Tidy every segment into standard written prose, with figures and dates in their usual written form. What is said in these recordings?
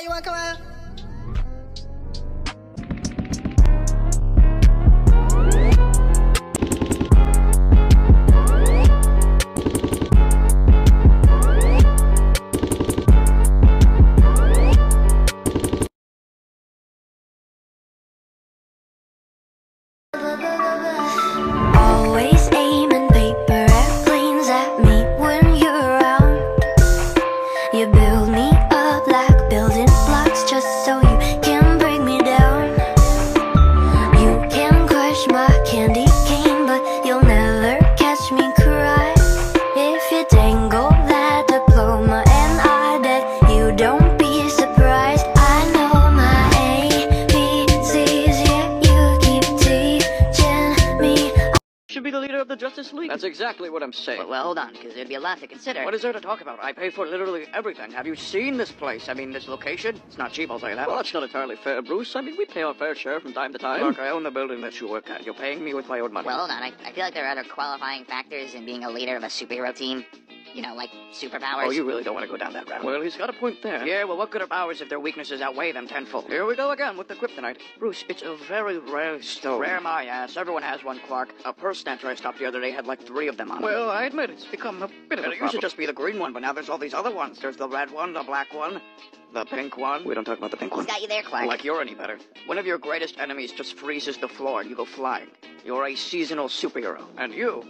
You wanna come out? Always aiming paper airplanes at me when you're around. You build me up like building blocks just so you can break me down. You can crush my candy cane, but you'll never catch me cry. If you dangle that diploma and I bet you don't be surprised. I know my ABCs, yeah, you keep teaching me. Should be the leader of the Justice League. That's exactly what I'm saying. Well, hold on, because there'd be a lot to consider. What is there to talk about? I pay for literally everything. Have you seen this place? I mean, this location? It's not cheap, I'll say that. Well, that's not entirely fair, Bruce. I mean, we pay our fair share from time to time. Look, I own the building that you work at. You're paying me with my own money. Well, hold on, I feel like there are other qualifying factors in being a leader of a superhero team. You know, like superpowers. Oh, you really don't want to go down that rabbit hole. Well, he's got a point there. Yeah, well, what good are powers if their weaknesses outweigh them tenfold? Here we go again with the kryptonite. Bruce, it's a very rare stone. Rare my ass. Everyone has one, Clark. A purse snatcher I stopped the other day had like 3 of them on it. Well, I admit it's become a bit of a problem. It used to just be the green one, but now there's all these other ones. There's the red one, the black one, the pink one. We don't talk about the pink one. Who's got you there, Clark? Like you're any better. One of your greatest enemies just freezes the floor and you go flying. You're a seasonal superhero. And your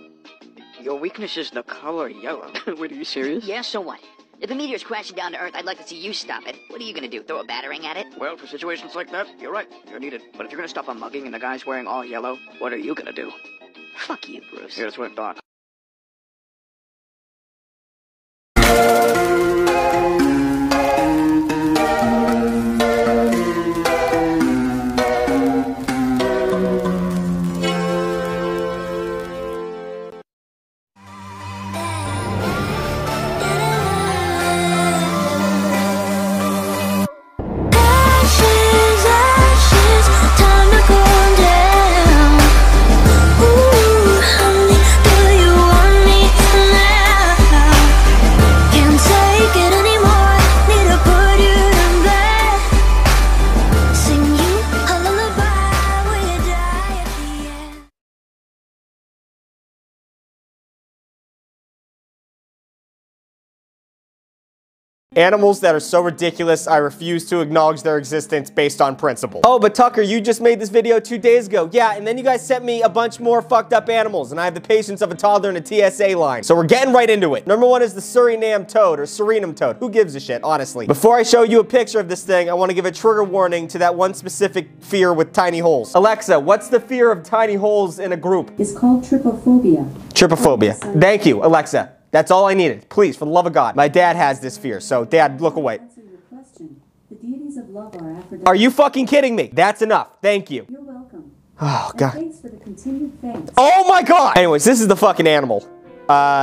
weakness is the color yellow. Wait, are you serious? Yeah, so what? If a meteor's crashing down to Earth, I'd like to see you stop it. What are you gonna do, throw a battering at it? Well, for situations like that, you're right. You're needed. But if you're gonna stop a mugging and the guy's wearing all yellow, what are you gonna do? Fuck you, Bruce. Here's what I thought. Ashes, ashes, time to cool down. Ooh, honey, do you want me now? Can't take it anymore, need to put you in bed. Sing you a lullaby when you die at the end. Animals that are so ridiculous, I refuse to acknowledge their existence based on principle. Oh, but Tucker, you just made this video 2 days ago. Yeah, and then you guys sent me a bunch more fucked up animals, and I have the patience of a toddler in a TSA line. So we're getting right into it. Number 1 is the Suriname toad, or Suriname toad. Who gives a shit, honestly? Before I show you a picture of this thing, I want to give a trigger warning to that one specific fear with tiny holes. Alexa, what's the fear of tiny holes in a group? It's called trypophobia. Trypophobia. Thank you, Alexa. That's all I needed. Please, for the love of God. My dad has this fear, so Dad, look away. Answer your question. The deities of love are Aphrodite. Are you fucking kidding me? That's enough. Thank you. You're welcome. Oh, And God. thanks for the continued thanks. Oh my God! Anyways, this is the fucking animal.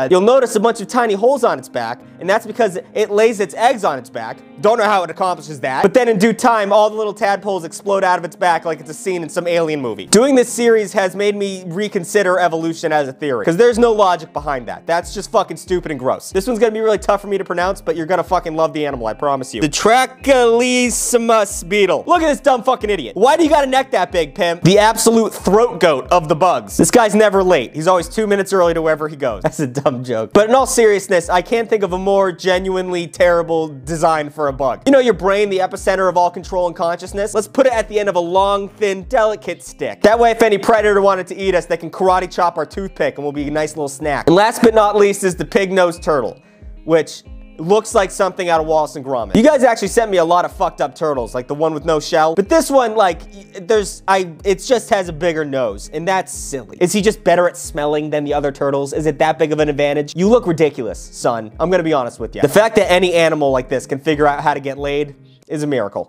You'll notice a bunch of tiny holes on its back, and that's because it lays its eggs on its back. Don't know how it accomplishes that. But then in due time, all the little tadpoles explode out of its back like it's a scene in some alien movie. Doing this series has made me reconsider evolution as a theory, because there's no logic behind that. That's just fucking stupid and gross. This one's gonna be really tough for me to pronounce, but you're gonna fucking love the animal, I promise you. The Trachylissimus beetle. Look at this dumb fucking idiot. Why do you got a neck that big, pimp? The absolute throat goat of the bugs. This guy's never late. He's always 2 minutes early to wherever he goes. That's a dumb joke. But in all seriousness, I can't think of a more genuinely terrible design for a bug. You know your brain, the epicenter of all control and consciousness? Let's put it at the end of a long, thin, delicate stick. That way, if any predator wanted to eat us, they can karate chop our toothpick and we'll be a nice little snack. And last but not least is the pig-nosed turtle, which looks like something out of Wallace and Gromit. You guys actually sent me a lot of fucked up turtles, like the one with no shell. But this one, like, it just has a bigger nose, and that's silly. Is he just better at smelling than the other turtles? Is it that big of an advantage? You look ridiculous, son. I'm gonna be honest with you. The fact that any animal like this can figure out how to get laid is a miracle.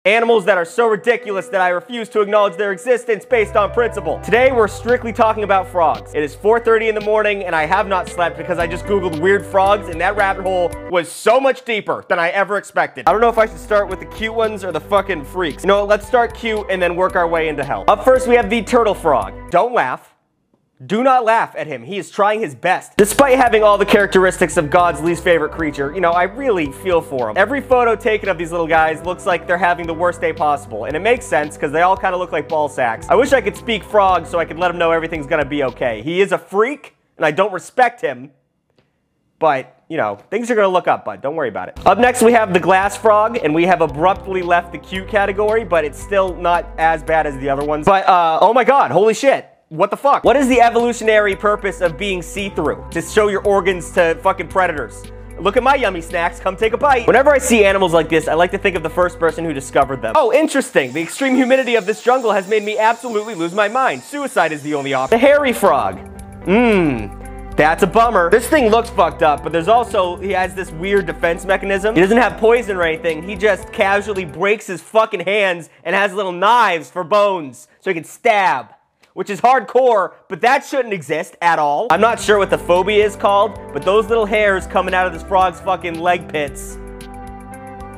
Animals that are so ridiculous that I refuse to acknowledge their existence based on principle. Today, we're strictly talking about frogs. It is 4:30 in the morning and I have not slept because I just Googled weird frogs and that rabbit hole was so much deeper than I ever expected. I don't know if I should start with the cute ones or the fucking freaks. You know what, let's start cute and then work our way into hell. Up first, we have the turtle frog. Don't laugh. Do not laugh at him. He is trying his best. Despite having all the characteristics of God's least favorite creature, you know, I really feel for him. Every photo taken of these little guys looks like they're having the worst day possible, and it makes sense because they all kind of look like ball sacks. I wish I could speak frog so I could let him know everything's gonna be okay. He is a freak, and I don't respect him, but, you know, things are gonna look up, bud. Don't worry about it. Up next, we have the glass frog, and we have abruptly left the cute category, but it's still not as bad as the other ones. But, oh my god, holy shit. What the fuck? What is the evolutionary purpose of being see-through? To show your organs to fucking predators. Look at my yummy snacks, come take a bite. Whenever I see animals like this, I like to think of the first person who discovered them. Oh, interesting. The extreme humidity of this jungle has made me absolutely lose my mind. Suicide is the only option. The hairy frog. That's a bummer. This thing looks fucked up, but there's also, he has this weird defense mechanism. He doesn't have poison or anything. He just casually breaks his fucking hands and has little knives for bones so he can stab, which is hardcore, but that shouldn't exist at all. I'm not sure what the phobia is called, but those little hairs coming out of this frog's fucking leg pits.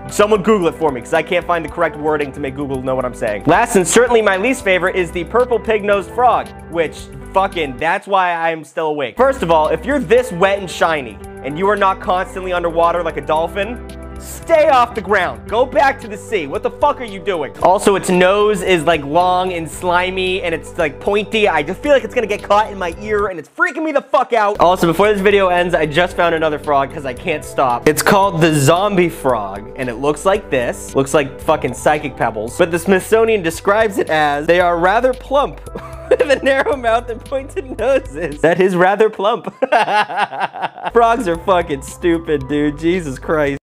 Someone Google it for me, because I can't find the correct wording to make Google know what I'm saying. Last and certainly my least favorite is the purple pig-nosed frog, which fucking, that's why I'm still awake. First of all, if you're this wet and shiny, and you are not constantly underwater like a dolphin, stay off the ground. Go back to the sea. What the fuck are you doing? Also, its nose is like long and slimy and it's like pointy. I just feel like it's gonna get caught in my ear and it's freaking me the fuck out. Also, before this video ends, I just found another frog because I can't stop. It's called the zombie frog and it looks like this. Looks like fucking psychic pebbles. But the Smithsonian describes it as they are rather plump with a narrow mouth and pointed noses. That is rather plump. Frogs are fucking stupid, dude. Jesus Christ.